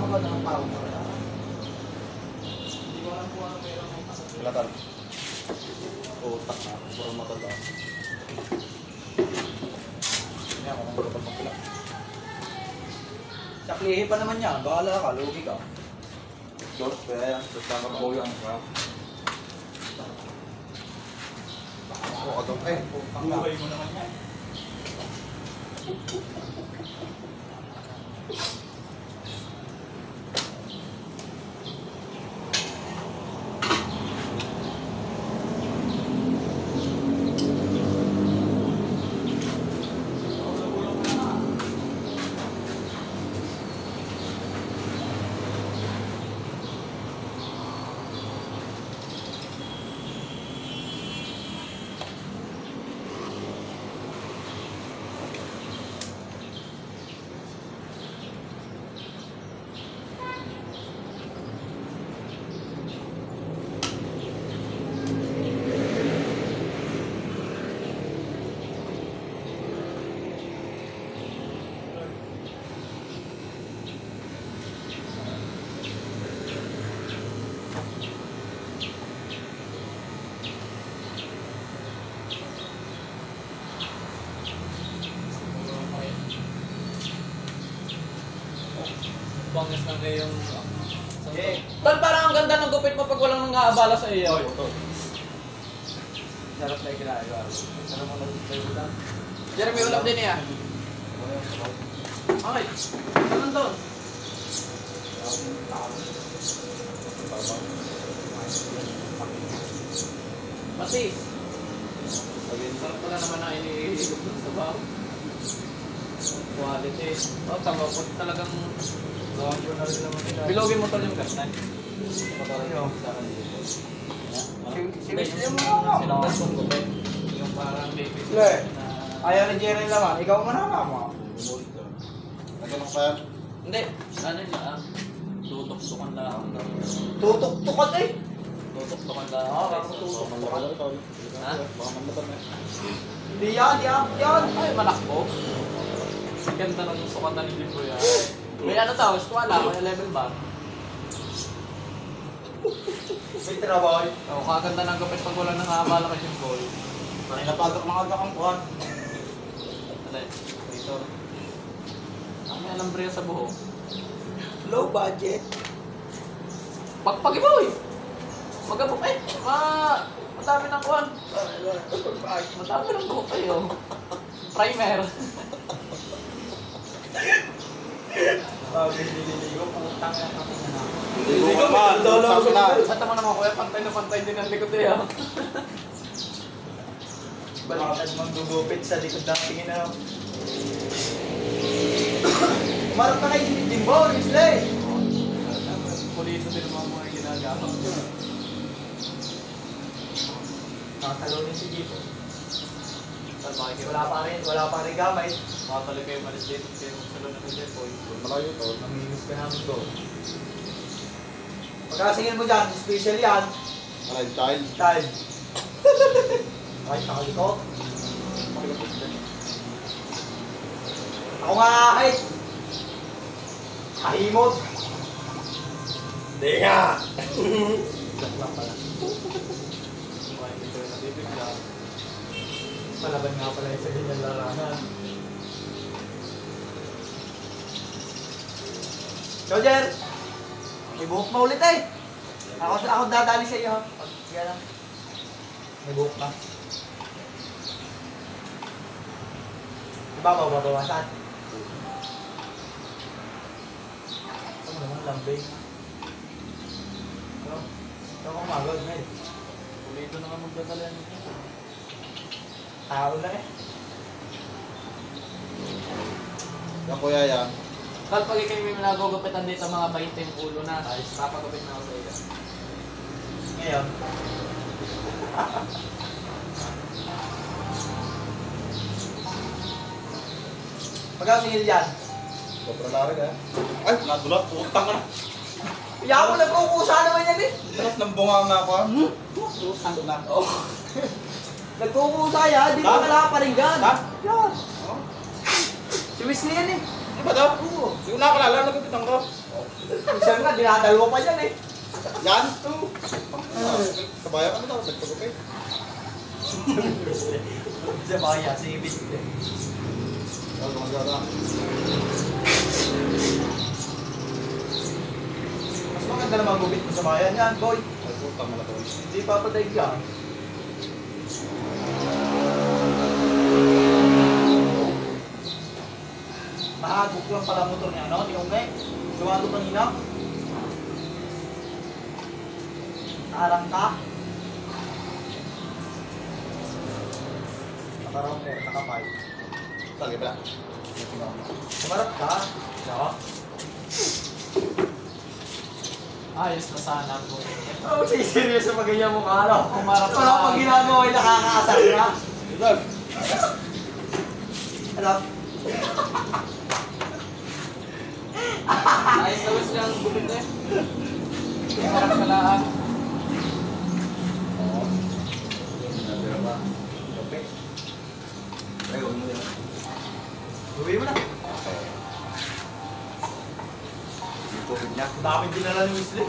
maganda ng tao mo. Hindi ko alam kung ano meron ng kasapit. Kalatan. Utak na. Puro matanda. Hindi ako nang puro pagpapila. Saklihin pa naman yan. Bahala ka. Lugi ka. Dos, kaya yan. Dos na mag-bow yan. Oo, atong eh. Buhay mo naman yan. Bangas na ngayong... Tal, parang ang ganda ng gupit mo pag walang nangaabala sa iyo. Sarap na ikinagawa. Sarap mo na Jeremy, ulap din niya. Okay. Saan doon? Matis. Sarap pala naman na inihiligop ng sabaw. Quality. Oh, tama po talagang... Bilogin mo tol yung gasnan. Sinugas kong gupit. Yung parang baby. Ayaw ni Jerry naman. Ikaw manama mo. Nagano'n pa yan? Hindi. Ano yun ah? Tutok-tukan lang. Tutok-tukan eh! Tutok-tukan lang. Tutok-tukan. Ha? Baka manlatan eh. Hindi yan. Ay, malakbo. Ganda ng sukatan ni Jimbo yan. May ano tao, squala, may level ba? May trabaho. Oo, kaganda ng gupit pag wala nangaabala kay Jimbo. Parang napagak mga agakang kuhan. Alay, ito. May alambre sa buho. Low budget. Pagpagi boy! Magabok eh! Madami ng kuhan. Madami ng buhok kayo. Primer. Nililigo, putang na natin na namin. Ligo ka man. Ba't naman naman kuya, pantay na pantay din ang likod eh. Baliktad manggugupit sa likod ng tingin na. Umarap ka kayo si Jimbo, Risley! Pulito din mga ginagawa. Nakatalonin si Gipo. Wala pa rin gamay. Makatalik kayo malis dito kayo magsalon na kayo Jimbo. Malayo to. Namimiss ka namin ko. Pagkasingin mo dyan, special yan. Alay, child. Child. Ay, nakalikot. Ako nga kahit. Kahimod. Hindi nga! Joke lang pala. Kumain dito na bibigla. Palaban nga pala yung sa ganyan larangan. Roger! May buhok na ulit eh. Ako dadali sa iyo. Sige lang. May buhok na. Diba mababawasan? Ito mo naman lambing. Ito kong magod, Mel. Pulito na nga magdadala nito. Tao na eh. Yan kuya yan. Tal, pag ikaw may nagugupitan dito mga 20 yung ulo na, papagupit na ako sa iyo. Ngayon. Pagkasingil yan. Sobrang lari ka. Ay, nadulat. Utang ka na. Iyan mo nagkukusa naman yan eh. Tapos nang bunga nga ako. Ano na? Oh. Nagkukusa yan, di Ha? ba nakaparinggan? Ha? Yan. Si Wesley yan eh. Di ba daw? Oo. Hindi ko nakalala, nagupitan ko. Isang nga, dinadalawa pa yan eh. Yan? Oo. Kabayan ka mo daw, nagpagupit. Sa baya, sibit. Ano, maganda. Mas maganda na magupit mo sa bayan yan, boy. Ay, putang mo na to. Hindi papatay yan. Mahagok lang pala motor niya, no? Tingnan mo eh. Gawado kanina. Naarang ka. Nakarang mo, nakapay. Talaga ba? Sumarap ka. No? Ayos na sana po. Oh, seryoso pag ganyan mo ka, no? Umarap ka. Parang pag ginagawa ay nakakaasar ka. Idol! Ano? Ayos na wis lang gupit eh. Umarap ka lang. Oo. Nadira ba? Kape. Ay, huwag mo yan. Uwi mo na. Yung tubig niya. Daming dinala ni Wesley.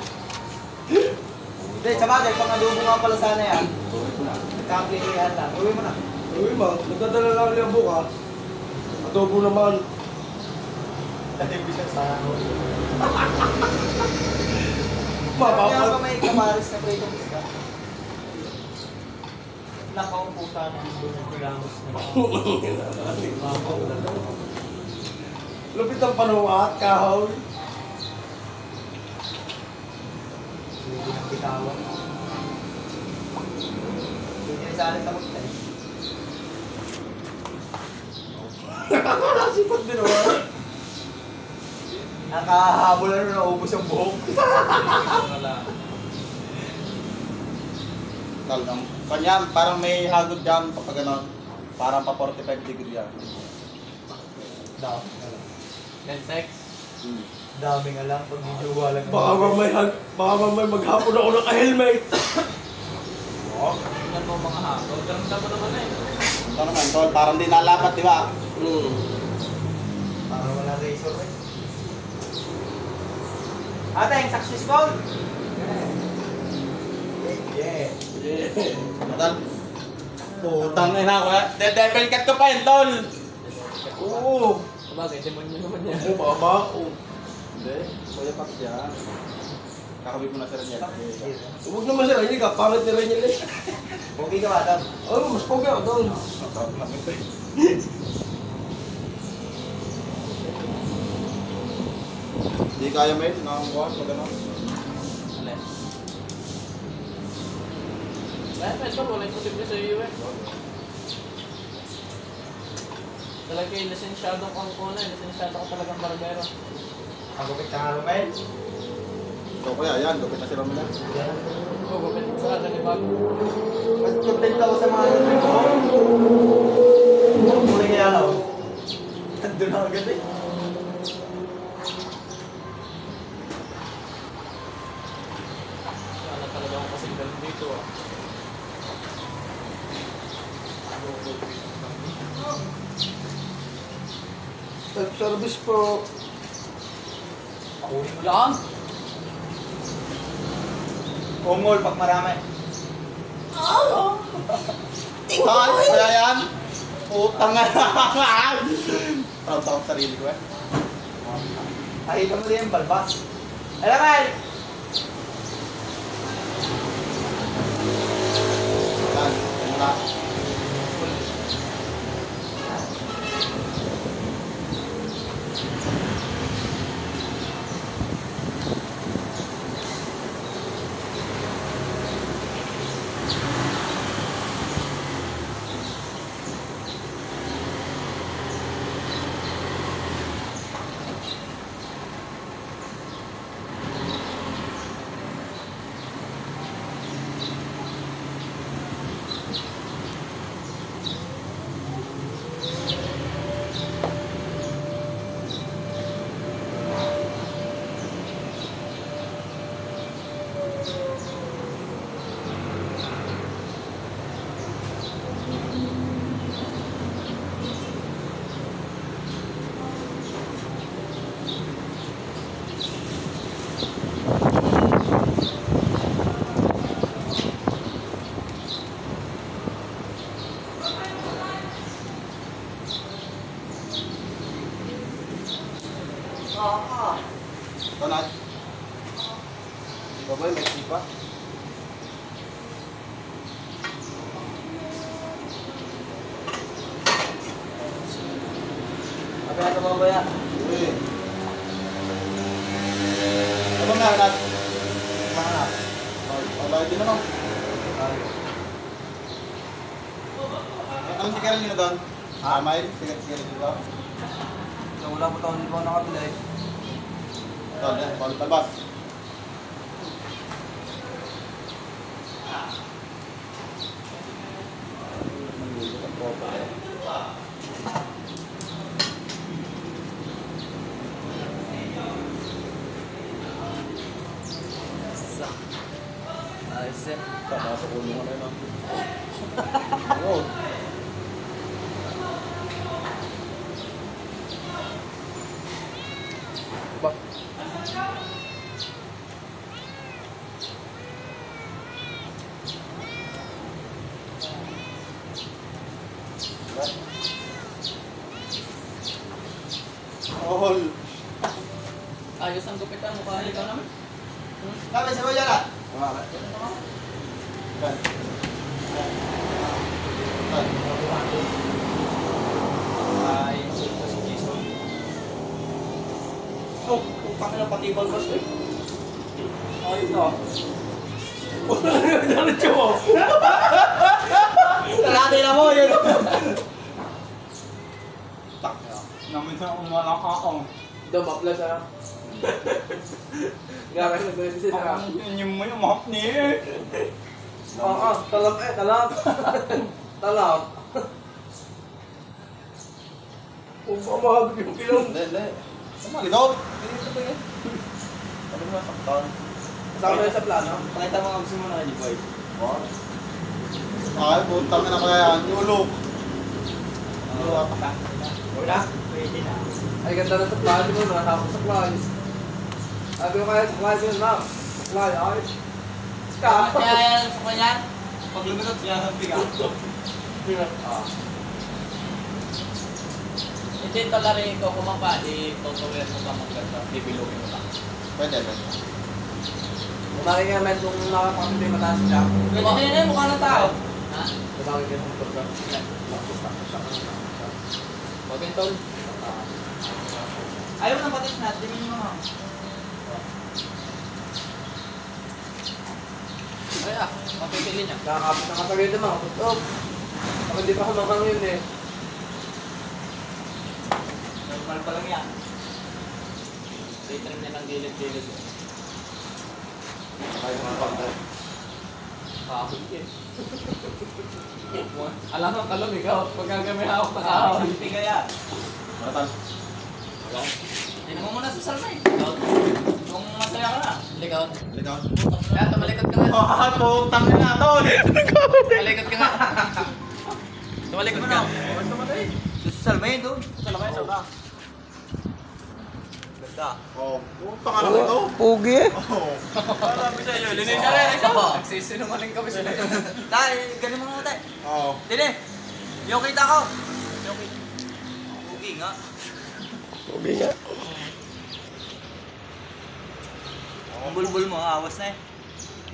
Hindi, sa bagay, pang-adobo nga pala sana yan. Tubig ko na. Nagkakilihan lang. Uwi mo na. Uy, ma, nagdadala lang niya bukas. Adobo naman. Television sana. Ma, Kaya baka pa may kamaris na prito ka. Nakaupo ka na hindi na kilamos na. lupit ang panuwa at kahoy. Hindi na bitawan. Hindi na sana sa magtay. Nakakasipat din naman. Nakahabol na rin naubos ang buhok. Wala. Talagang, kanya, parang may hagod dyan pag gano'n. Parang pa 45 degree yan. Dami. Lentex. Dami nga lang pag medyo walang. Baka mamay maghapon ako ng helmet. Oo. Tingnan mo mga hapon. Ganda mo naman eh. Ito naman, tol, parang di nalapat, di ba? Para wala razor eh. Ate, yung success call. Yeah. Tol. Putang ina ko. Devil cut ko pa yun, tol. Oo. Sabagay, demonyo naman yan. Ano ba ba? Oh. Hindi, kuya Pax yan. Kakabit mo na sa rin yan. Huwag naman siya, hindi ka, pangit na rin yun eh. Okay ka ba, Adam? Oh, mas pogi ako doon. Hindi kaya may nakakuha pag ano. Alin? Kaya medyo wala yung posible sa iyo eh. Talaga yung lisensyado kang kuna, lisensyado ka talagang barbero. Magupit ka nga, Romel. So kuya, yan, gupit na si Romel. Gugupit sa akin ni Bago. Mas content ako sa mga Romel ko. Muli kaya ako. Nandun na agad eh. Wala talaga akong kasing galing dito ah. Self-service po. Yan! Ungol pag marami. Ay, kaya yan. Putang nga. Proud ako sa sarili ko eh. Ay, ikaw mo din yung balbas. Alam ka! Yan, yan na. Tonat. Baboy, may sipa. Sabi na sa baboy yan. Uy. Ano nga, Nat? Mga. Bakit din naman? Anong sigaran nyo doon? May sigaran nyo doon? So, wala po taon dito nakabila eh. Doon, yan. Bawal talbas. Ayos eh. Tapos ulo nga na yun. Oo. All. Ayos ang gupit ang mukha ikaw naman. Sabi sa mga yan. Kan. Ay, si Jason. Oh, utang na pati balbas eh. Ayos na. Diretso mo. Kalaki na mo yun. Tak. Namin sa umalang ako. Dumaplas ah. Grabe na gawin siya ah. Yung mo yung map niya. Oo, talap eh, talap. Talap. Kung mamahagod yung ilong. Hindi. Ikaw? Dito ba yan? Ano mo saktan? Kasama na sa plano. Pakita mo nga gusto mo na kay Boy. Ay, putang na kaya yan. Ulog. Ulog pa. Wala. Pwede na. Ay, ganda na sa plano mo. Nakatapos sa plano. Sabi ko kaya sa plano yun, ma'am. Sa plano, ay. Kaya yan sa kanya. Pag lumitot siya sa bigat. Hindi talaga rin ikaw kumapa, i-tutuloy mo ka maganda, bibilogin mo ka. Pwede, pwede. Lumaki nga men kung nakapakita yung mataas siya. Pwede na yun, mukha ng tao. Ha? Lumaki ka sa motor ka. Pagintol. Ayaw ng patis na, tingin mo nga. Ay ah, mapipili niya. Nakakapit na kasagay din mga putok. Ako hindi pa hamakang yun eh. Normal pa lang yan. Titrim niya ng gilid-gilid. Kaya mga pagdal. Kahoy eh. Alam mo, kalong ikaw. Pagka kami hawak na kahoy. Hindi kaya. Maratan. Tignan mo muna sa salmay. Kung masaya ka na. Ligaw. Ligaw. Kaya tumalikot ka nga. Ah, putang na tol. Tumalikot ka nga. Tumalikot ka. Sa salmay doon. Sa salmay, sobra. Ganda. Oh, putang na ito. Pugi eh. Oh. Sabi sa'yo, linis ka rin. Nagsisinungaling kami sila. Tay, ganun mo nga tayo. Oh. Dili, yung kita ko. Yung kita. Pugi nga. Pugi nga. Ang bulbul mo, awas na eh.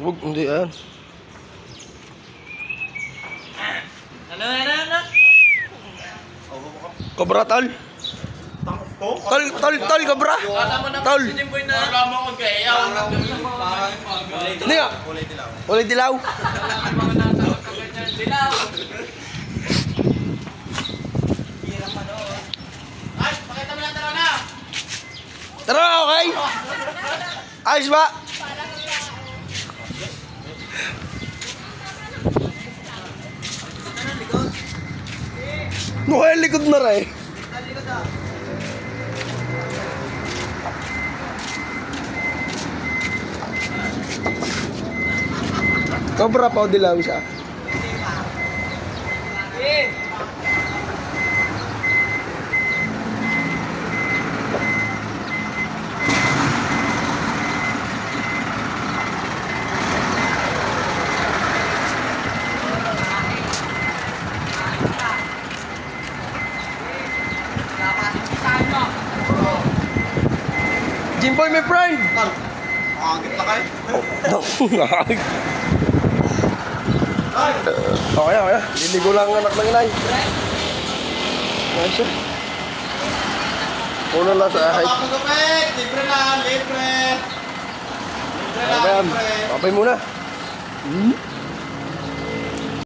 Huwag, hindi yan. Ano? Kobra tol. Tol, kobra. Kala mo naman Tol. si Jimboy na... Wala mo akong kaya. Hindi nga. Kulay dilaw. Ulit dilaw. Dilaw. Hirap pa doon. Ay, pakita mo lang tara na. Tara, okay? Ayos ba? Mukha yung likod na rin. Cobra pa o dilaw siya. Okay? Okay, okay. Liligo lang ang anak ng inay. Ayos eh. Puno lang sa height. Papagupit! Libre na! Libre! Libre Ano ba yan? libre! Kapay muna.